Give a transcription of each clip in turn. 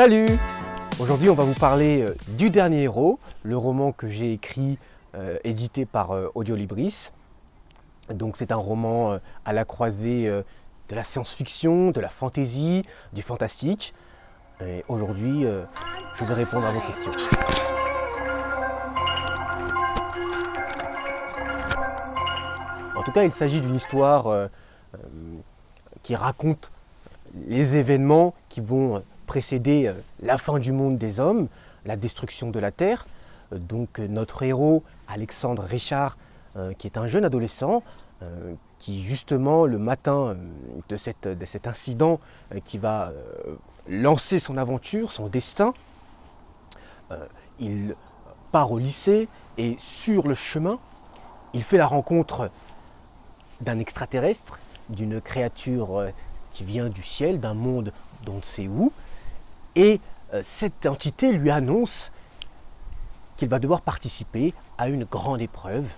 Salut! Aujourd'hui, on va vous parler du dernier héros, le roman que j'ai écrit, édité par Audiolibris. Donc c'est un roman à la croisée de la science-fiction, de la fantasy, du fantastique. Et aujourd'hui, je vais répondre à vos questions. En tout cas, il s'agit d'une histoire qui raconte les événements qui vont précéder la fin du monde des hommes, la destruction de la Terre. Donc notre héros, Alexandre Richard, qui est un jeune adolescent, qui justement le matin de cet incident qui va lancer son aventure, son destin, il part au lycée et sur le chemin, il fait la rencontre d'un extraterrestre, d'une créature qui vient du ciel, d'un monde dont on ne sait où, et cette entité lui annonce qu'il va devoir participer à une grande épreuve.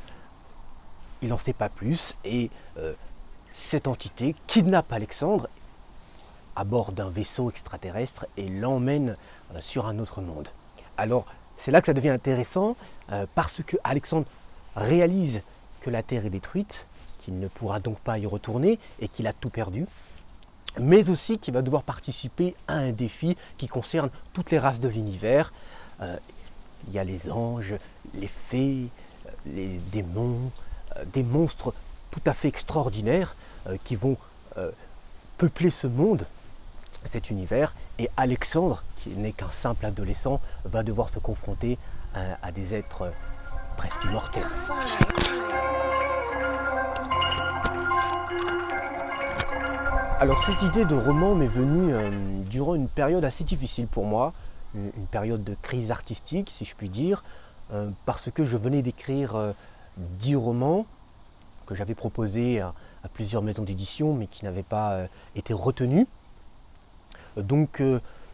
Il n'en sait pas plus et cette entité kidnappe Alexandre à bord d'un vaisseau extraterrestre et l'emmène sur un autre monde. Alors c'est là que ça devient intéressant parce que Alexandre réalise que la Terre est détruite, qu'il ne pourra donc pas y retourner et qu'il a tout perdu, mais aussi qu'il va devoir participer à un défi qui concerne toutes les races de l'univers. Il y a les anges, les fées, les démons, des monstres tout à fait extraordinaires qui vont peupler ce monde, cet univers, et Alexandre, qui n'est qu'un simple adolescent, va devoir se confronter à des êtres presque immortels. Alors cette idée de roman m'est venue durant une période assez difficile pour moi, une période de crise artistique si je puis dire, parce que je venais d'écrire 10 romans que j'avais proposés à plusieurs maisons d'édition mais qui n'avaient pas été retenus. Donc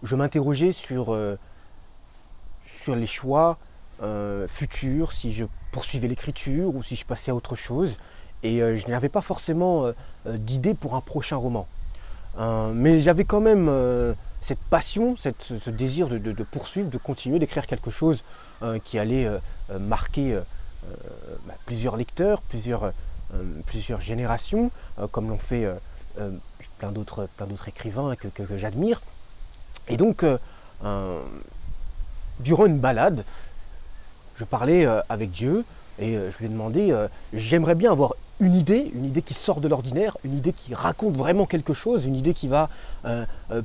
je m'interrogeais sur les choix futurs, si je poursuivais l'écriture ou si je passais à autre chose. Et je n'avais pas forcément d'idée pour un prochain roman. Mais j'avais quand même cette passion, ce désir de poursuivre, de continuer, d'écrire quelque chose qui allait marquer plusieurs lecteurs, plusieurs générations, comme l'ont fait plein d'autres écrivains que j'admire. Et donc, durant une balade, je parlais avec Dieu et je lui ai demandé, j'aimerais bien avoir une idée qui sort de l'ordinaire, une idée qui raconte vraiment quelque chose, une idée qui va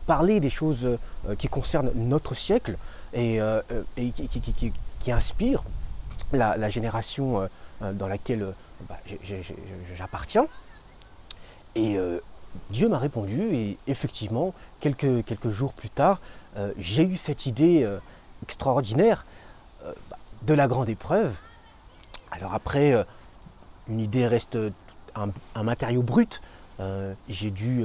parler des choses qui concernent notre siècle et qui inspire la génération dans laquelle j'appartiens. Et Dieu m'a répondu et effectivement, quelques jours plus tard, j'ai eu cette idée extraordinaire de la grande épreuve. Alors après, une idée reste un matériau brut. J'ai dû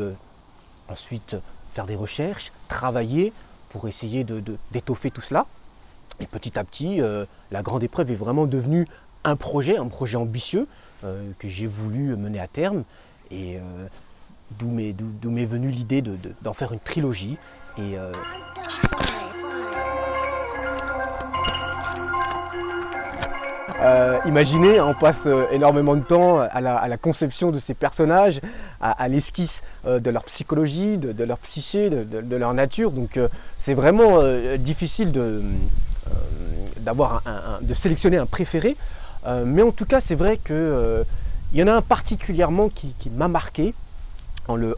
ensuite faire des recherches, travailler pour essayer d'étoffer tout cela. Et petit à petit, la grande épreuve est vraiment devenue un projet ambitieux que j'ai voulu mener à terme. Et d'où m'est venue l'idée d'en faire une trilogie. Et imaginez, on passe énormément de temps à la conception de ces personnages, à l'esquisse de leur psychologie, de leur psyché, de leur nature. Donc c'est vraiment difficile de sélectionner un préféré. Mais en tout cas, c'est vrai qu'il y en a un particulièrement qui m'a marqué en le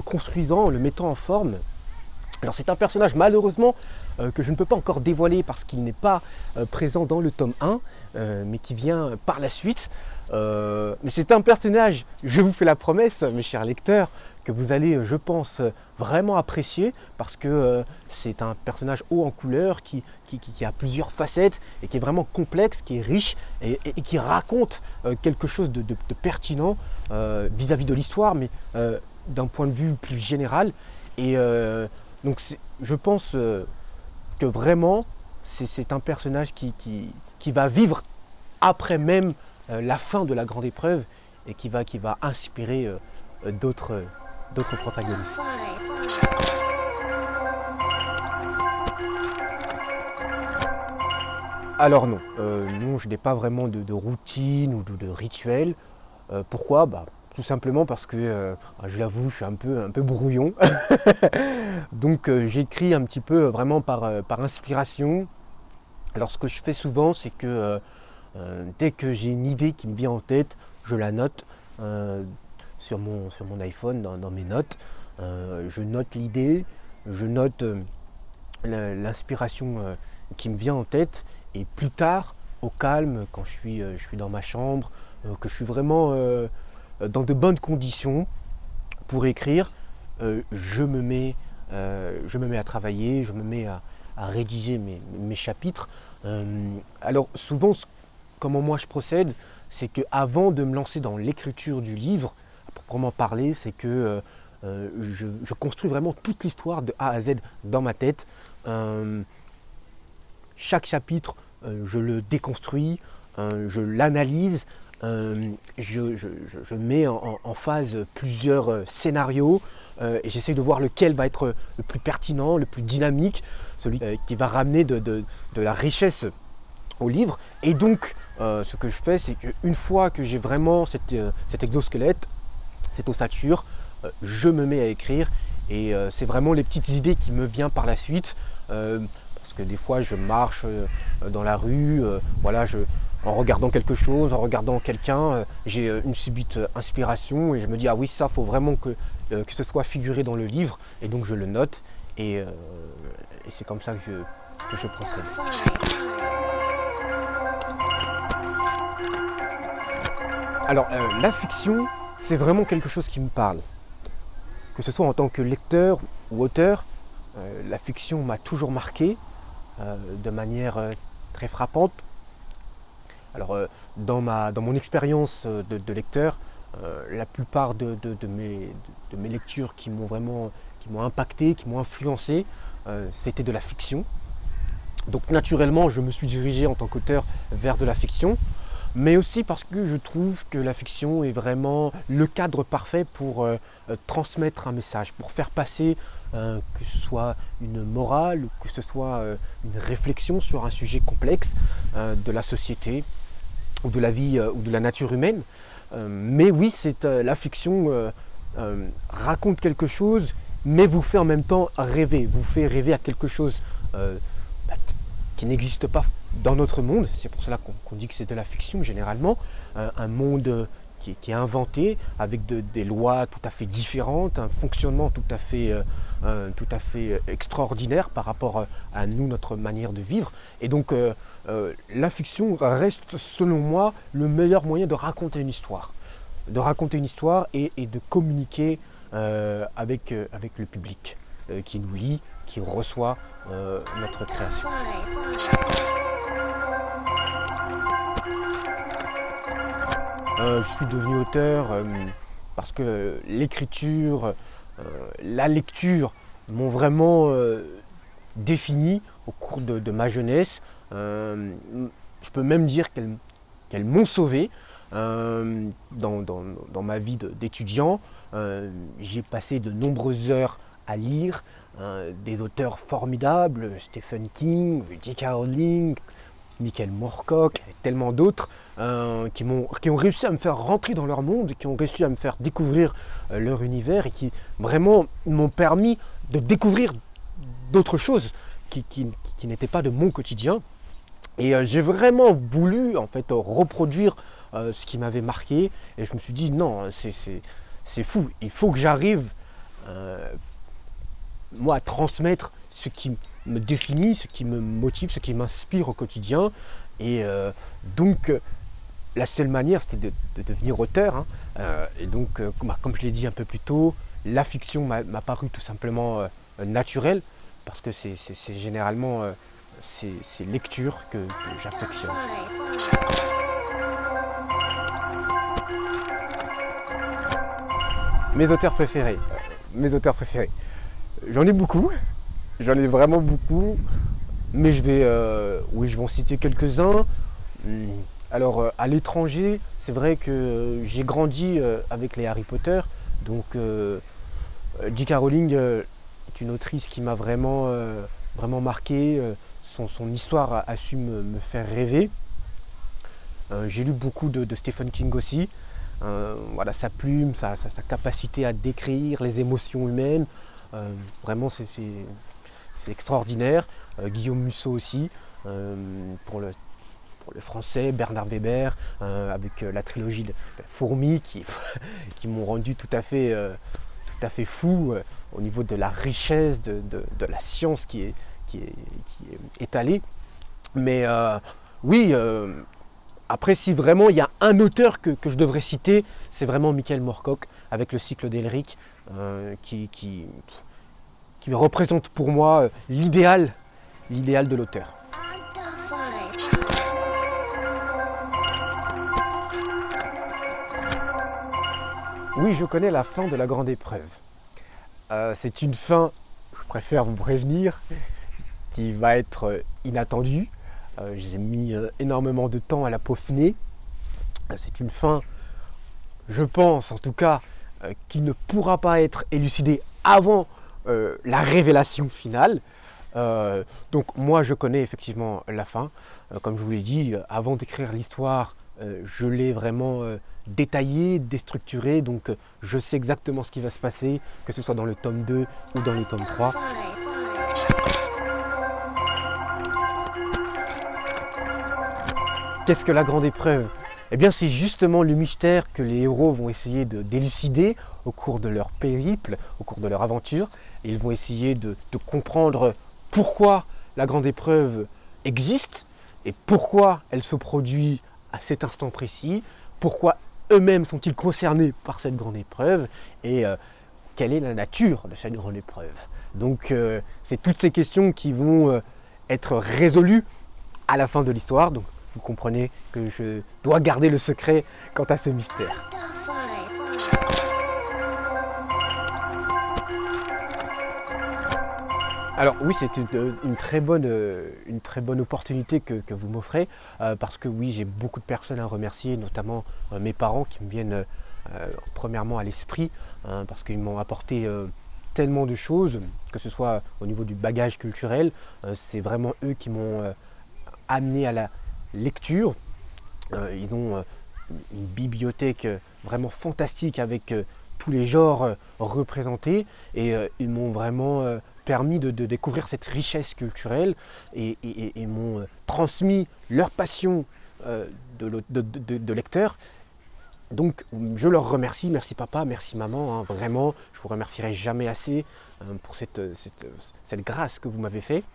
construisant, en le mettant en forme. Alors c'est un personnage malheureusement que je ne peux pas encore dévoiler parce qu'il n'est pas présent dans le tome 1, mais qui vient par la suite. Mais c'est un personnage, je vous fais la promesse, mes chers lecteurs, que vous allez, je pense, vraiment apprécier parce que c'est un personnage haut en couleur qui a plusieurs facettes et qui est vraiment complexe, qui est riche et qui raconte quelque chose de pertinent vis-à-vis de l'histoire, mais d'un point de vue plus général. Et donc je pense que vraiment c'est un personnage qui va vivre après même la fin de la grande épreuve et qui va inspirer d'autres protagonistes. Alors non, non, je n'ai pas vraiment de routine ou de rituel. Pourquoi? Tout simplement parce que, je l'avoue, je suis un peu brouillon. Donc j'écris un petit peu vraiment par inspiration. Alors ce que je fais souvent, c'est que dès que j'ai une idée qui me vient en tête, je la note sur mon iPhone, dans mes notes. Je note l'idée, je note l'inspiration qui me vient en tête. Et plus tard, au calme, quand je suis dans ma chambre, que je suis vraiment dans de bonnes conditions pour écrire, je me mets à travailler, je me mets à rédiger mes chapitres. Alors souvent, comment moi je procède, c'est qu'avant de me lancer dans l'écriture du livre, à proprement parler, c'est que je construis vraiment toute l'histoire de A à Z dans ma tête. Chaque chapitre, je le déconstruis, je l'analyse, je mets en phase plusieurs scénarios et j'essaie de voir lequel va être le plus pertinent, le plus dynamique, celui qui va ramener de la richesse au livre. Et donc, ce que je fais, c'est qu'une fois que j'ai vraiment cet exosquelette, cette ossature, je me mets à écrire et c'est vraiment les petites idées qui me viennent par la suite. Parce que des fois, je marche dans la rue, en regardant quelque chose, en regardant quelqu'un, j'ai une subite inspiration et je me dis, ah oui, ça, faut vraiment que ce soit figuré dans le livre. Et donc, je le note et c'est comme ça que je procède. Alors, la fiction, c'est vraiment quelque chose qui me parle. Que ce soit en tant que lecteur ou auteur, la fiction m'a toujours marqué de manière très frappante. Alors, dans mon expérience de lecteur, la plupart de mes lectures qui m'ont impacté, qui m'ont influencé, c'était de la fiction. Donc naturellement, je me suis dirigé en tant qu'auteur vers de la fiction, mais aussi parce que je trouve que la fiction est vraiment le cadre parfait pour transmettre un message, pour faire passer que ce soit une morale, que ce soit une réflexion sur un sujet complexe de la société ou de la vie ou de la nature humaine. Mais oui, la fiction raconte quelque chose, mais vous fait en même temps rêver, vous fait rêver à quelque chose qui n'existe pas dans notre monde. C'est pour cela qu'on dit que c'est de la fiction généralement, un monde qui est inventé avec des lois tout à fait différentes, un fonctionnement tout à fait extraordinaire par rapport à nous, notre manière de vivre. Et donc la fiction reste selon moi le meilleur moyen de raconter une histoire. De raconter une histoire et de communiquer avec le public qui nous lit, qui reçoit notre création. Je suis devenu auteur parce que l'écriture, la lecture m'ont vraiment défini au cours de ma jeunesse. Je peux même dire qu'elles m'ont sauvé dans ma vie d'étudiant. J'ai passé de nombreuses heures à lire des auteurs formidables, Stephen King, J.K. Rowling, Michael Moorcock, et tellement d'autres qui ont réussi à me faire rentrer dans leur monde, qui ont réussi à me faire découvrir leur univers et qui vraiment m'ont permis de découvrir d'autres choses qui n'étaient pas de mon quotidien. Et j'ai vraiment voulu en fait reproduire ce qui m'avait marqué et je me suis dit non, c'est fou, il faut que j'arrive moi à transmettre ce qui me définit, ce qui me motive, ce qui m'inspire au quotidien. Et donc la seule manière c'était de devenir auteur. Et donc comme je l'ai dit un peu plus tôt, la fiction m'a paru tout simplement naturelle parce que c'est généralement ces lectures que j'affectionne. Mes auteurs préférés. J'en ai beaucoup. J'en ai vraiment beaucoup. Mais je vais en citer quelques-uns. Alors, à l'étranger, c'est vrai que j'ai grandi avec les Harry Potter. Donc, J.K. Rowling est une autrice qui m'a vraiment marqué. son histoire a su me faire rêver. J'ai lu beaucoup de Stephen King aussi. Voilà, sa plume, sa capacité à décrire les émotions humaines, vraiment c'est extraordinaire. Guillaume Musso aussi, pour le français, Bernard Weber, avec la trilogie de Fourmis qui m'ont rendu tout à fait fou au niveau de la richesse de la science qui est étalée. Mais oui, après, si vraiment il y a un auteur que je devrais citer, c'est vraiment Michael Moorcock avec le cycle d'Elric, qui représente pour moi l'idéal de l'auteur. Oui, je connais la fin de la grande épreuve. C'est une fin, je préfère vous prévenir, qui va être inattendue. J'ai mis énormément de temps à la peaufiner. C'est une fin, je pense en tout cas, qui ne pourra pas être élucidée avant la révélation finale. Donc moi je connais effectivement la fin. Comme je vous l'ai dit, avant d'écrire l'histoire, je l'ai vraiment détaillée, déstructurée. Donc je sais exactement ce qui va se passer, que ce soit dans le tome 2 ou dans le tome 3. Qu'est-ce que la grande épreuve ? Eh bien, c'est justement le mystère que les héros vont essayer d'élucider au cours de leur périple, au cours de leur aventure. Et ils vont essayer de comprendre pourquoi la grande épreuve existe et pourquoi elle se produit à cet instant précis, pourquoi eux-mêmes sont-ils concernés par cette grande épreuve et quelle est la nature de cette grande épreuve. Donc, c'est toutes ces questions qui vont être résolues à la fin de l'histoire. Donc, vous comprenez que je dois garder le secret quant à ce mystère. Alors oui, c'est une très bonne opportunité que vous m'offrez, parce que oui, j'ai beaucoup de personnes à remercier, notamment mes parents qui me viennent premièrement à l'esprit, parce qu'ils m'ont apporté tellement de choses, que ce soit au niveau du bagage culturel, c'est vraiment eux qui m'ont amené à la lecture. Ils ont une bibliothèque vraiment fantastique avec tous les genres représentés et ils m'ont vraiment permis de découvrir cette richesse culturelle et m'ont transmis leur passion de lecteur. Donc je leur remercie, merci papa, merci maman, vraiment, je vous remercierai jamais assez pour cette grâce que vous m'avez fait.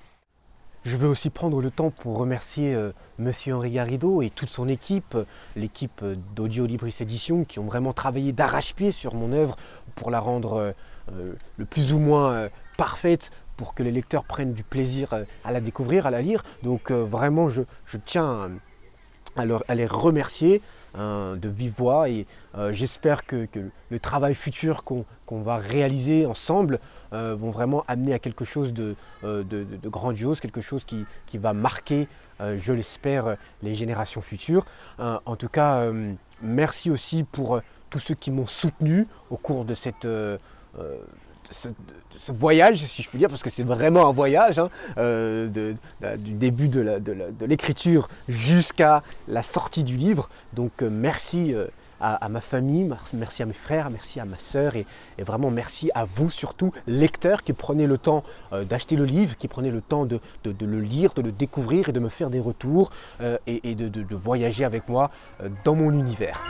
Je veux aussi prendre le temps pour remercier Monsieur Henri Garrido et toute son équipe, l'équipe d'Audiolibris Éditions, qui ont vraiment travaillé d'arrache-pied sur mon œuvre pour la rendre le plus ou moins parfaite, pour que les lecteurs prennent du plaisir à la découvrir, à la lire. Donc vraiment, je tiens à les remercier de vive voix et j'espère que le travail futur qu'on va réaliser ensemble vont vraiment amener à quelque chose de grandiose, quelque chose qui va marquer, je l'espère, les générations futures. En tout cas, merci aussi pour tous ceux qui m'ont soutenu au cours de ce voyage, si je puis dire, parce que c'est vraiment un voyage, du début de l'écriture jusqu'à la sortie du livre. Donc merci à ma famille, merci à mes frères, merci à ma sœur et vraiment merci à vous surtout, lecteurs, qui prenez le temps d'acheter le livre, qui prenez le temps de le lire, de le découvrir et de me faire des retours et de voyager avec moi dans mon univers.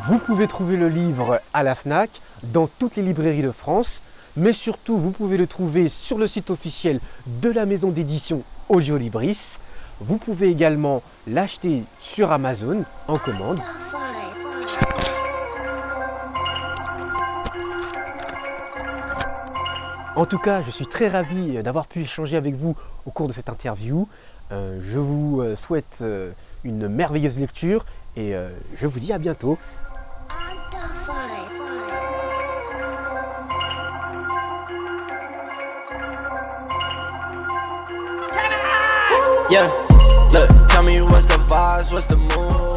Vous pouvez trouver le livre à la FNAC, dans toutes les librairies de France, mais surtout vous pouvez le trouver sur le site officiel de la maison d'édition Audiolibris. Vous pouvez également l'acheter sur Amazon en commande. En tout cas, je suis très ravi d'avoir pu échanger avec vous au cours de cette interview. Je vous souhaite une merveilleuse lecture et je vous dis à bientôt. Yeah, look, tell me what's the vibes, what's the mood?